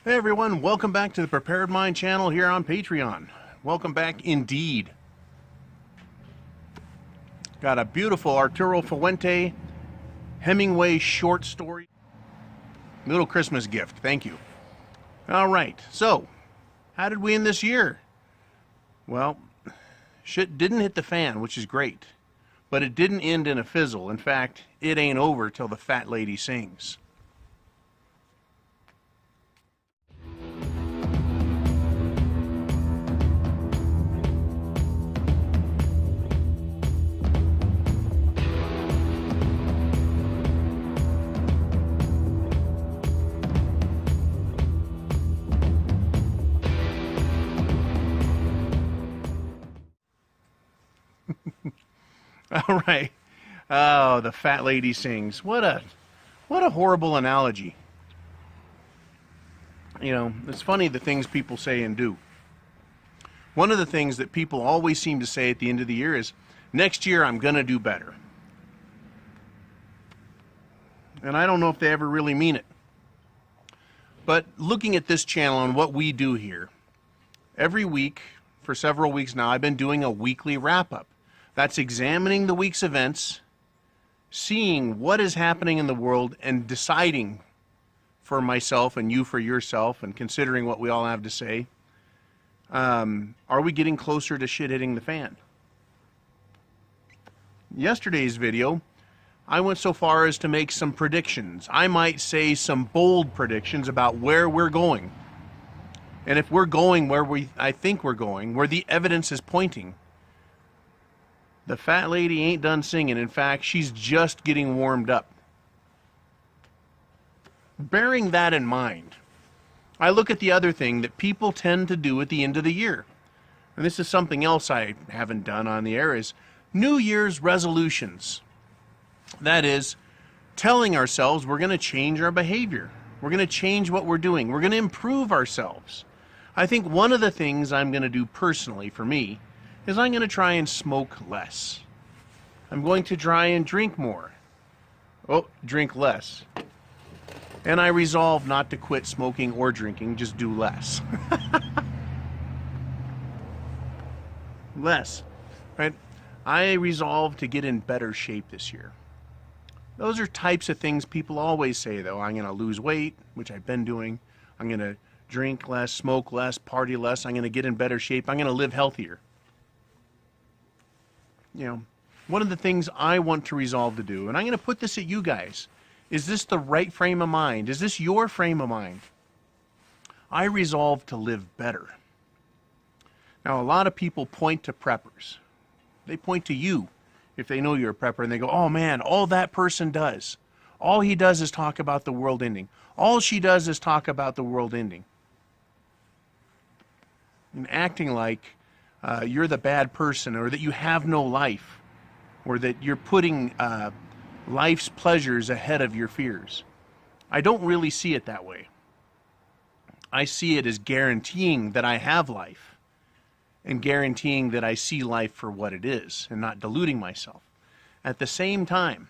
Hey everyone, welcome back to the Prepared Mind channel here on Patreon. Welcome back indeed. Got a beautiful Arturo Fuente Hemingway short story. Little Christmas gift, thank you. Alright, so, how did we end this year? Well, shit didn't hit the fan, which is great. But it didn't end in a fizzle. In fact, it ain't over till the fat lady sings. All right. Oh, the fat lady sings. What a horrible analogy. You know, it's funny the things people say and do. One of the things that people always seem to say at the end of the year is, next year I'm going to do better. And I don't know if they ever really mean it. But looking at this channel and what we do here, every week, for several weeks now, I've been doing a weekly wrap-up. That's examining the week's events, seeing what is happening in the world, and deciding for myself and you for yourself, and considering what we all have to say, are we getting closer to shit hitting the fan? Yesterday's video, I went so far as to make some predictions. I might say some bold predictions about where we're going. And if we're going where I think we're going, where the evidence is pointing, the fat lady ain't done singing. In fact, she's just getting warmed up. Bearing that in mind, I look at the other thing that people tend to do at the end of the year. And this is something else I haven't done on the air, is New Year's resolutions. That is, telling ourselves we're going to change our behavior. We're going to change what we're doing. We're going to improve ourselves. I think one of the things I'm going to do personally for me is I'm going to try and smoke less. I'm going to try and drink more. Oh, drink less. And I resolve not to quit smoking or drinking, just do less. Less, right? I resolve to get in better shape this year. Those are types of things people always say, though. I'm going to lose weight, which I've been doing. I'm going to drink less, smoke less, party less. I'm going to get in better shape. I'm going to live healthier. You know, one of the things I want to resolve to do, and I'm going to put this at you guys, is this the right frame of mind? Is this your frame of mind? I resolve to live better. Now, a lot of people point to preppers. They point to you if they know you're a prepper, and they go, oh man, all that person does, all he does is talk about the world ending. All she does is talk about the world ending. And acting like you're the bad person, or that you have no life, or that you're putting life's pleasures ahead of your fears. I don't really see it that way. I see it as guaranteeing that I have life, and guaranteeing that I see life for what it is, and not deluding myself. At the same time,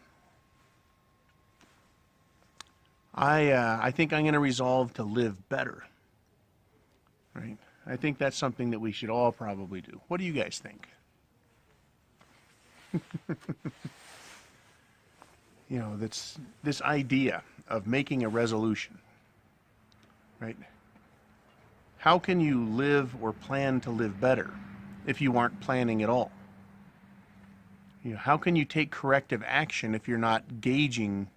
I think I'm going to resolve to live better. Right? I think that's something that we should all probably do. What do you guys think? You know, that's this idea of making a resolution, right? How can you live or plan to live better if you aren't planning at all? You know, how can you take corrective action if you're not gauging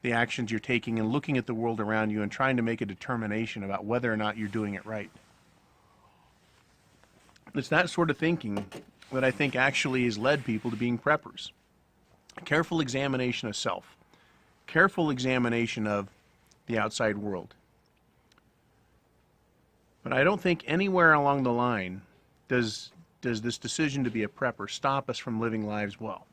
the actions you're taking and looking at the world around you and trying to make a determination about whether or not you're doing it right? It's that sort of thinking that I think actually has led people to being preppers. Careful examination of self. Careful examination of the outside world. But I don't think anywhere along the line does this decision to be a prepper stop us from living lives well.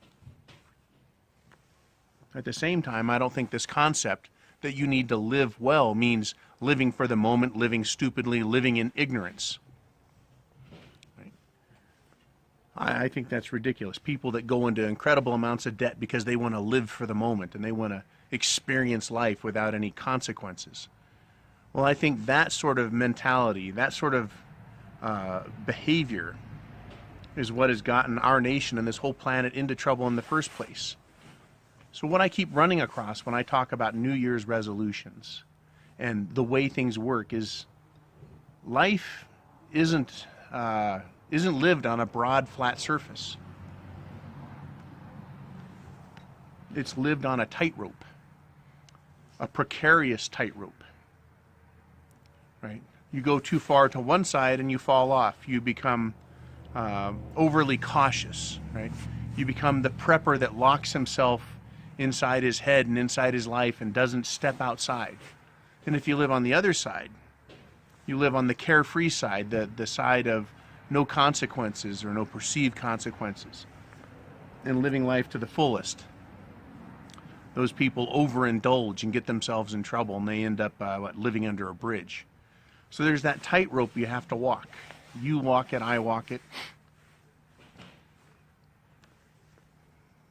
At the same time, I don't think this concept that you need to live well means living for the moment, living stupidly, living in ignorance. I think that's ridiculous. People that go into incredible amounts of debt because they want to live for the moment and they want to experience life without any consequences. Well, I think that sort of mentality, that sort of behavior is what has gotten our nation and this whole planet into trouble in the first place. So what I keep running across when I talk about New Year's resolutions and the way things work is life isn't lived on a broad, flat surface. It's lived on a tightrope, a precarious tightrope, right? You go too far to one side and you fall off. You become overly cautious, right? You become the prepper that locks himself inside his head and inside his life and doesn't step outside. And if you live on the other side, you live on the carefree side, the side of no consequences or no perceived consequences, and living life to the fullest. Those people overindulge and get themselves in trouble, and they end up living under a bridge. So there's that tightrope you have to walk. You walk it, I walk it.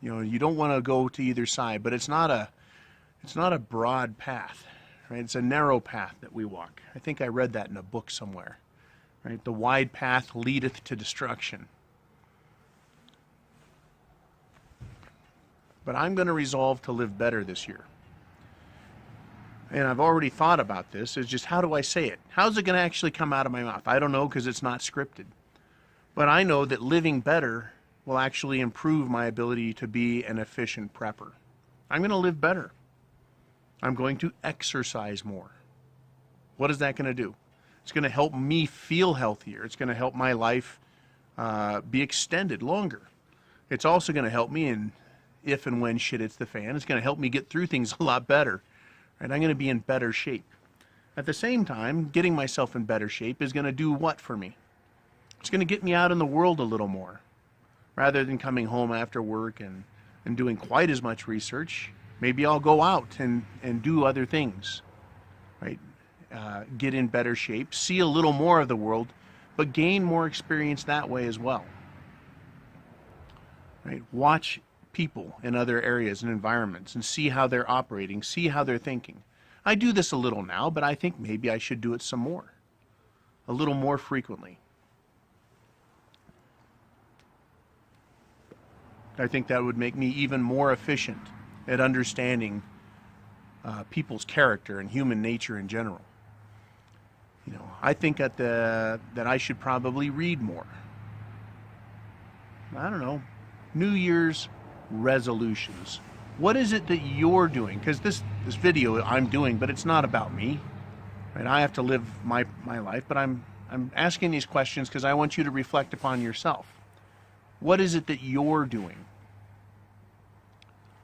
You know, you don't want to go to either side, but it's not a broad path, right? It's a narrow path that we walk. I think I read that in a book somewhere, right? The wide path leadeth to destruction. But I'm going to resolve to live better this year. And I've already thought about this, is just how do I say it? How's it going to actually come out of my mouth? I don't know, because it's not scripted. But I know that living better will actually improve my ability to be an efficient prepper. I'm going to live better. I'm going to exercise more. What is that going to do? It's going to help me feel healthier. It's going to help my life be extended longer. It's also going to help me in if and when shit hits the fan. It's going to help me get through things a lot better. Right? I'm going to be in better shape. At the same time, getting myself in better shape is going to do what for me? It's going to get me out in the world a little more. Rather than coming home after work and doing quite as much research, maybe I'll go out and do other things, right? Get in better shape, see a little more of the world, but gain more experience that way as well. Right? Watch people in other areas and environments and see how they're operating, see how they're thinking. I do this a little now, but I think maybe I should do it some more, a little more frequently. I think that would make me even more efficient at understanding people's character and human nature in general. You know, I think that I should probably read more. I don't know. New Year's resolutions. What is it that you're doing? Because this video I'm doing, but it's not about me. Right? I have to live my life, but I'm asking these questions because I want you to reflect upon yourself. What is it that you're doing?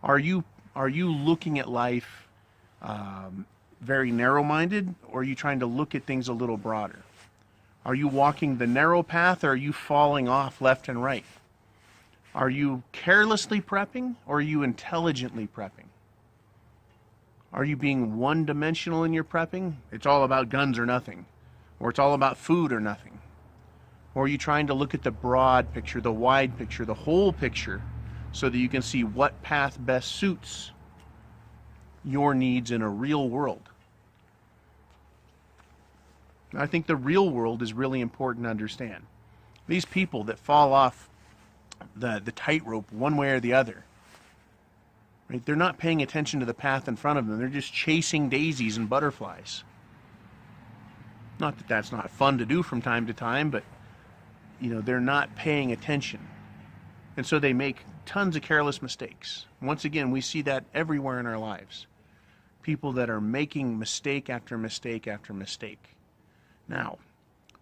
Are you looking at life very narrow-minded, or are you trying to look at things a little broader? Are you walking the narrow path, or are you falling off left and right? Are you carelessly prepping, or are you intelligently prepping? Are you being one-dimensional in your prepping? It's all about guns or nothing, or it's all about food or nothing. Or are you trying to look at the broad picture, the wide picture, the whole picture, so that you can see what path best suits your needs in a real world? I think the real world is really important to understand. These people that fall off the tightrope one way or the other, right? They're not paying attention to the path in front of them. They're just chasing daisies and butterflies. Not that that's not fun to do from time to time, but you know, they're not paying attention. And so they make tons of careless mistakes. Once again, we see that everywhere in our lives. People that are making mistake after mistake after mistake. Now,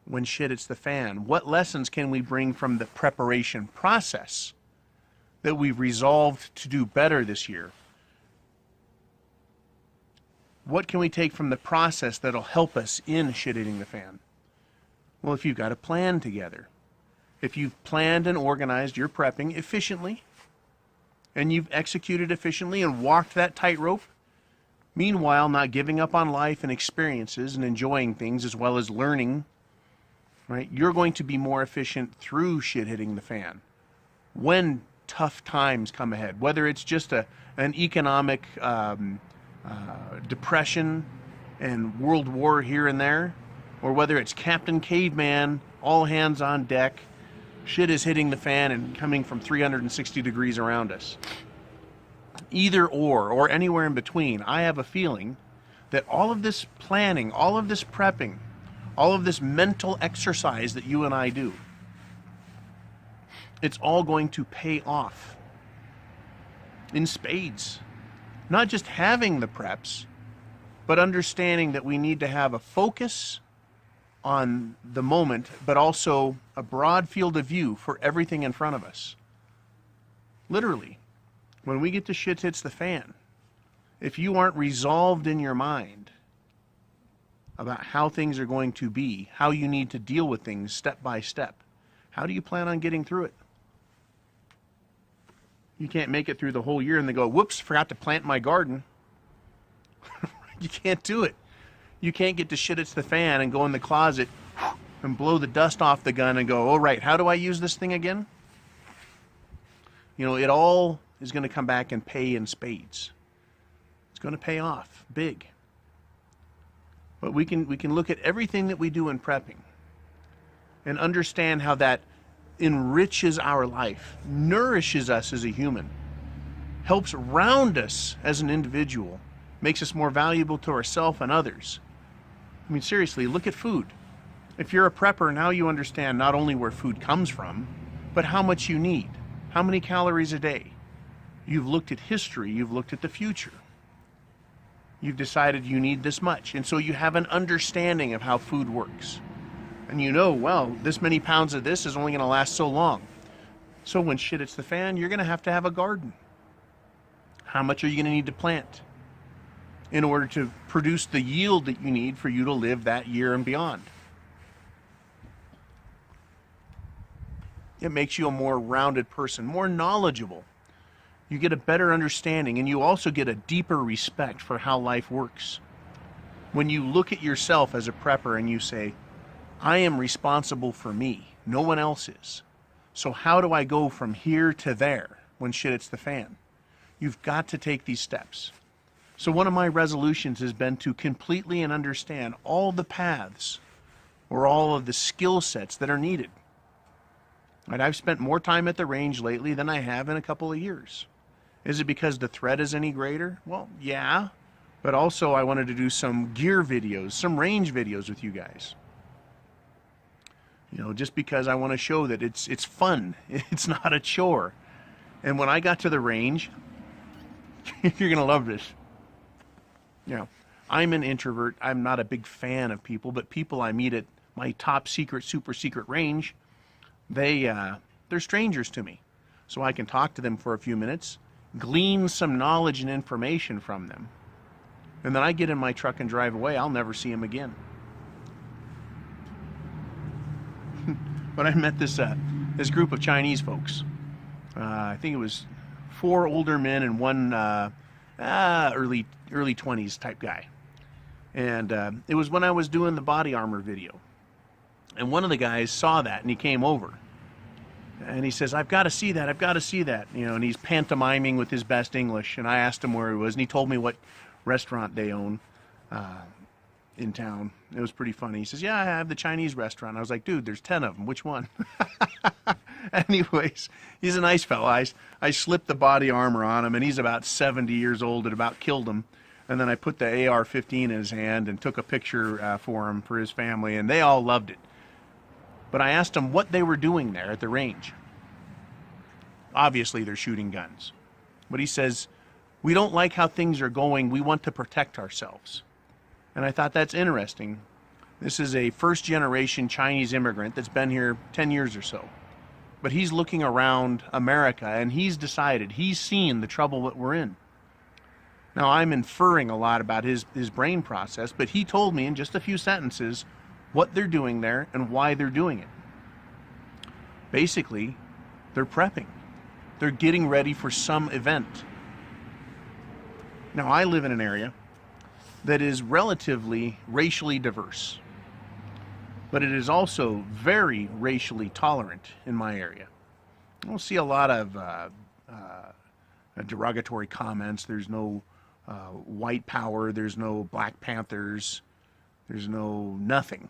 when shit hits the fan, what lessons can we bring from the preparation process that we've resolved to do better this year? What can we take from the process that'll help us in shit hitting the fan? Well, if you've got a plan together, if you've planned and organized your prepping efficiently, and you've executed efficiently and walked that tightrope, meanwhile not giving up on life and experiences and enjoying things as well as learning, right? You're going to be more efficient through shit hitting the fan. When tough times come ahead, whether it's just an economic depression, and World War here and there, or whether it's Captain Caveman, all hands on deck, shit is hitting the fan and coming from 360 degrees around us. Either or anywhere in between, I have a feeling that all of this planning, all of this prepping, all of this mental exercise that you and I do, it's all going to pay off in spades. Not just having the preps, but understanding that we need to have a focus on the moment, but also a broad field of view for everything in front of us. Literally, when we get to shit hits the fan, if you aren't resolved in your mind about how things are going to be, how you need to deal with things step by step, how do you plan on getting through it? You can't make it through the whole year and then go, whoops, forgot to plant my garden. You can't do it. You can't get to shit hits the fan and go in the closet and blow the dust off the gun and go, oh right, how do I use this thing again? You know, it all is going to come back and pay in spades. It's going to pay off big. But we can look at everything that we do in prepping and understand how that enriches our life, nourishes us as a human, helps round us as an individual, makes us more valuable to ourselves and others. I mean, seriously, look at food. If you're a prepper, now you understand not only where food comes from, but how much you need, how many calories a day. You've looked at history, you've looked at the future. You've decided you need this much, and so you have an understanding of how food works. And you know, well, this many pounds of this is only going to last so long. So when shit hits the fan, you're going to have a garden. How much are you going to need to plant in order to produce the yield that you need for you to live that year and beyond? It makes you a more rounded person, more knowledgeable. You get a better understanding, and you also get a deeper respect for how life works. When you look at yourself as a prepper and you say, I am responsible for me, no one else is. So how do I go from here to there when shit hits the fan? You've got to take these steps. So one of my resolutions has been to completely and understand all the paths or all of the skill sets that are needed. And I've spent more time at the range lately than I have in a couple of years. Is it because the threat is any greater? Well, yeah. But also I wanted to do some gear videos, some range videos with you guys. You know, just because I want to show that it's fun. It's not a chore. And when I got to the range, you're going to love this. You know, I'm an introvert. I'm not a big fan of people, but people I meet at my top secret, super secret range, they're strangers to me. So I can talk to them for a few minutes, glean some knowledge and information from them. And then I get in my truck and drive away. I'll never see them again. But I met this group of Chinese folks. I think it was 4 older men and one early 20s type guy. And it was when I was doing the body armor video. And one of the guys saw that and he came over. And he says, I've got to see that, I've got to see that. You know, and he's pantomiming with his best English. And I asked him where he was, and he told me what restaurant they own in town. It was pretty funny. He says, yeah, I have the Chinese restaurant. I was like, dude, there's 10 of them. Which one? Anyways, he's a nice fellow. I slipped the body armor on him, and he's about 70 years old. It about killed him. And then I put the AR-15 in his hand and took a picture for him, for his family, and they all loved it. But I asked them what they were doing there at the range. Obviously, they're shooting guns. But he says, we don't like how things are going. We want to protect ourselves. And I thought that's interesting. This is a first-generation Chinese immigrant that's been here 10 years or so. But he's looking around America, and he's decided, he's seen the trouble that we're in. Now, I'm inferring a lot about his brain process, but he told me in just a few sentences what they're doing there and why they're doing it. Basically, they're prepping. They're getting ready for some event. Now, I live in an area that is relatively racially diverse, but it is also very racially tolerant in my area. I don't see a lot of derogatory comments. There's no white power, there's no Black Panthers, there's no nothing.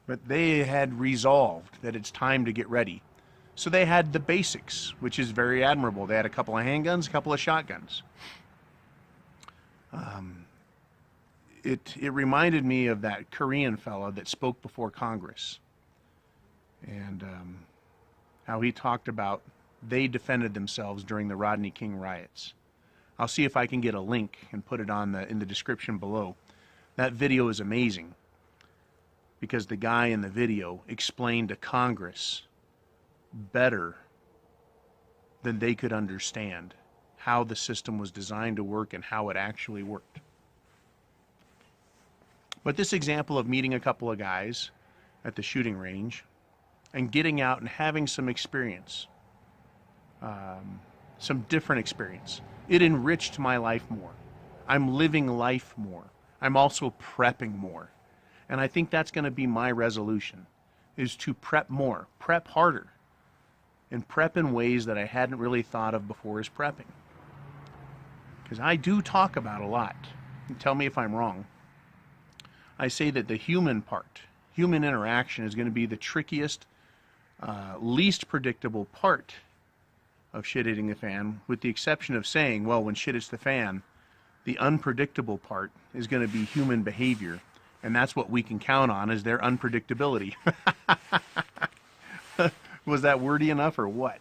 But they had resolved that it's time to get ready. So they had the basics, which is very admirable. They had a couple of handguns, a couple of shotguns. It reminded me of that Korean fellow that spoke before Congress, and how he talked about they defended themselves during the Rodney King riots. I'll see if I can get a link and put it on in the description below. That video is amazing because the guy in the video explained to Congress better than they could understand how the system was designed to work and how it actually worked. But this example of meeting a couple of guys at the shooting range and getting out and having some experience, some different experience, it enriched my life more. I'm living life more. I'm also prepping more. And I think that's going to be my resolution, is to prep more, prep harder, and prep in ways that I hadn't really thought of before as prepping. Because I do talk about a lot. And tell me if I'm wrong. I say that the human part, human interaction, is going to be the trickiest, least predictable part of shit hitting the fan, with the exception of saying, well, when shit hits the fan, the unpredictable part is going to be human behavior. And that's what we can count on, is their unpredictability. Was that wordy enough or what?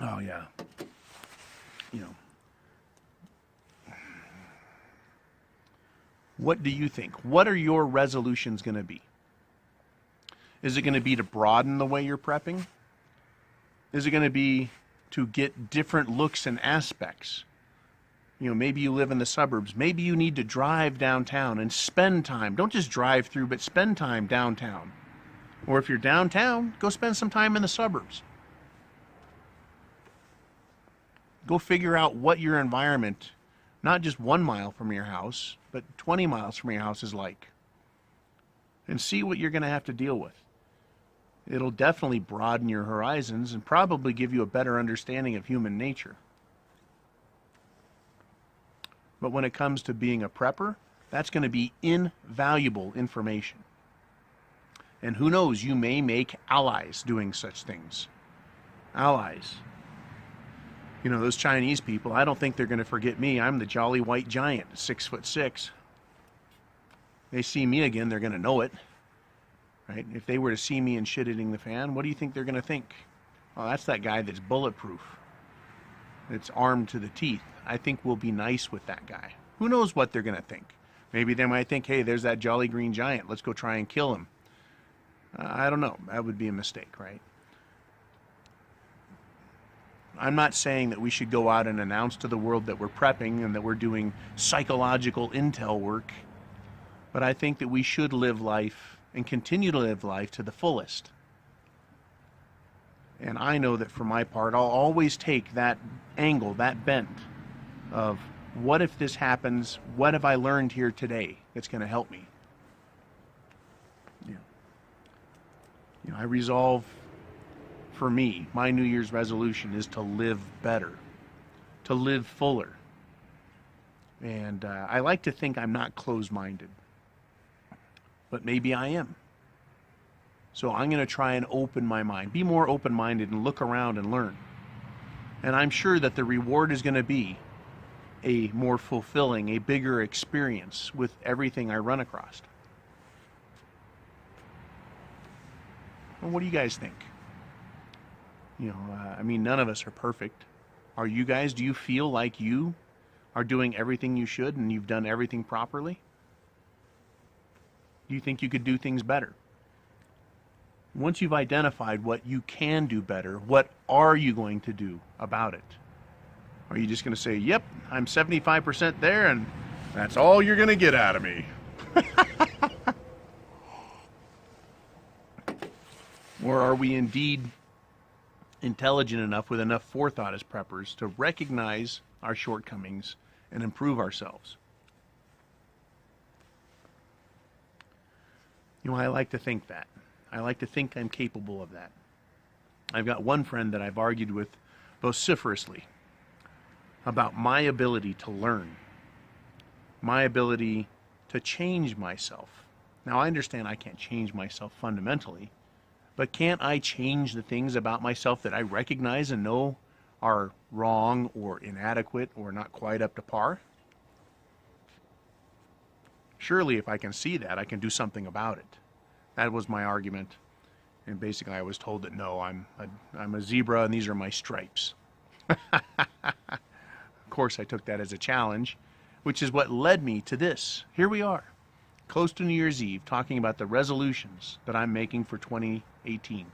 Oh, yeah. You know. What do you think? What are your resolutions going to be? Is it going to be to broaden the way you're prepping? Is it going to be to get different looks and aspects? You know, maybe you live in the suburbs. Maybe you need to drive downtown and spend time. Don't just drive through, but spend time downtown. Or if you're downtown, go spend some time in the suburbs. Go figure out what your environment, not just 1 mile from your house, but 20 miles from your house is like. And see what you're going to have to deal with. It'll definitely broaden your horizons and probably give you a better understanding of human nature. But when it comes to being a prepper, that's going to be invaluable information. And who knows, you may make allies doing such things. Allies. You know, those Chinese people, I don't think they're going to forget me. I'm the jolly white giant, 6'6". They see me again, they're going to know it. Right? If they were to see me in shit hitting the fan, what do you think they're going to think? Well, that's that guy that's bulletproof. That's armed to the teeth. I think we'll be nice with that guy. Who knows what they're going to think? Maybe they might think, hey, there's that jolly green giant. Let's go try and kill him. I don't know. That would be a mistake, right? I'm not saying that we should go out and announce to the world that we're prepping and that we're doing psychological intel work. But I think that we should live life and continue to live life to the fullest. And I know that for my part, I'll always take that angle, that bent of what if this happens? What have I learned here today that's going to help me? You know, I resolve, for me, my New Year's resolution is to live better, to live fuller. And I like to think I'm not closed-minded, but maybe I am. So I'm going to try and open my mind, be more open-minded and look around and learn. And I'm sure that the reward is going to be a more fulfilling, a bigger experience with everything I run across. Well, what do you guys think? You know, I mean, none of us are perfect. Are you guys? Do you feel like you are doing everything you should and you've done everything properly? Do you think you could do things better? Once you've identified what you can do better, what are you going to do about it? Are you just going to say, yep, I'm 75% there and that's all you're going to get out of me? Or are we indeed intelligent enough with enough forethought as preppers to recognize our shortcomings and improve ourselves? You know, I like to think that. I like to think I'm capable of that. I've got one friend that I've argued with vociferously about my ability to learn, my ability to change myself. Now, I understand I can't change myself fundamentally, but can't I change the things about myself that I recognize and know are wrong or inadequate or not quite up to par? Surely, if I can see that, I can do something about it. That was my argument. And basically, I was told that no, I'm a zebra and these are my stripes. Of course, I took that as a challenge, which is what led me to this. Here we are, close to New Year's Eve, talking about the resolutions that I'm making for 2018.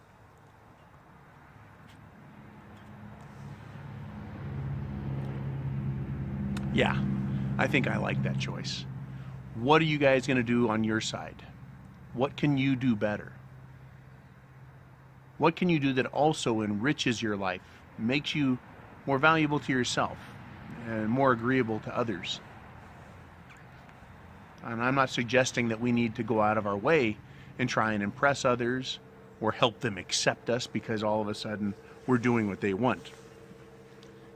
Yeah, I think I like that choice. What are you guys going to do on your side? What can you do better? What can you do that also enriches your life, makes you more valuable to yourself and more agreeable to others? And I'm not suggesting that we need to go out of our way and try and impress others or help them accept us because all of a sudden we're doing what they want.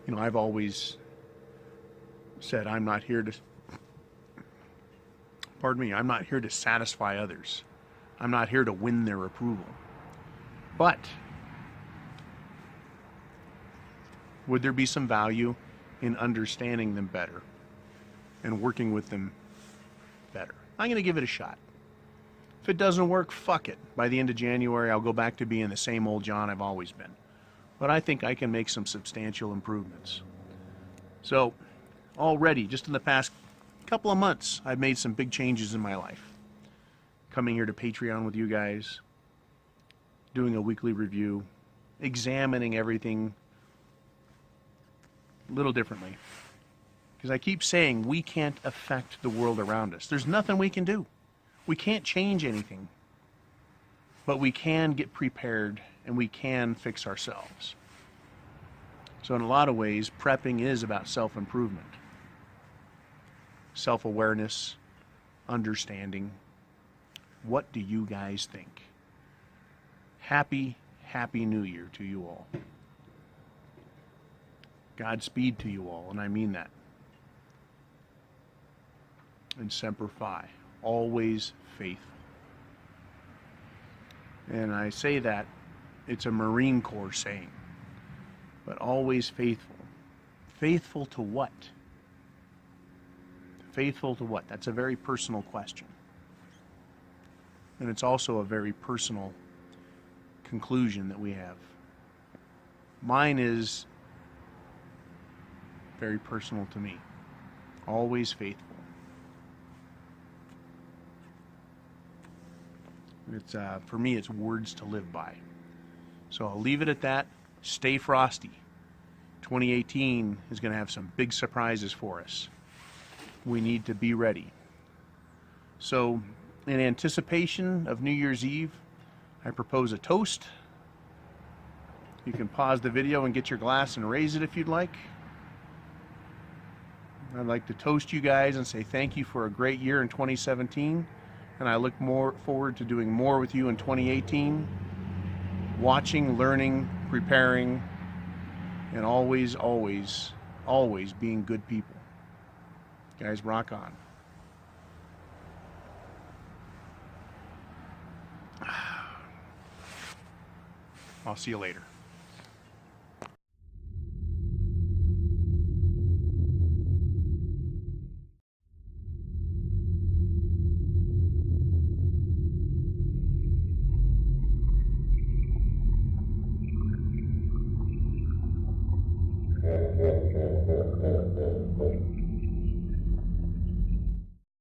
You know, I've always said I'm not here to satisfy others. I'm not here to win their approval. But would there be some value in understanding them better and working with them better? I'm going to give it a shot. If it doesn't work, fuck it. By the end of January, I'll go back to being the same old John I've always been. But I think I can make some substantial improvements. So, already, just in the past couple of months, I've made some big changes in my life. Coming here to Patreon with you guys, doing a weekly review, examining everything a little differently. Because I keep saying we can't affect the world around us. There's nothing we can do. We can't change anything. But we can get prepared and we can fix ourselves. So in a lot of ways, prepping is about self-improvement. Self-awareness, understanding. What do you guys think? Happy New Year to you all. Godspeed to you all, and I mean that. And Semper Fi, always faithful. And I say that, it's a Marine Corps saying, but always faithful. Faithful to what? Faithful to what? That's a very personal question. And it's also a very personal conclusion that we have. Mine is very personal to me. Always faithful. It's for me, it's words to live by. So I'll leave it at that. Stay frosty. 2018 is going to have some big surprises for us. We need to be ready. So, in anticipation of New Year's Eve, I propose a toast. You can pause the video and get your glass and raise it if you'd like. I'd like to toast you guys and say thank you for a great year in 2017. And I look forward to doing more with you in 2018. Watching, learning, preparing, and always, always, always being good people. Guys, rock on. I'll see you later.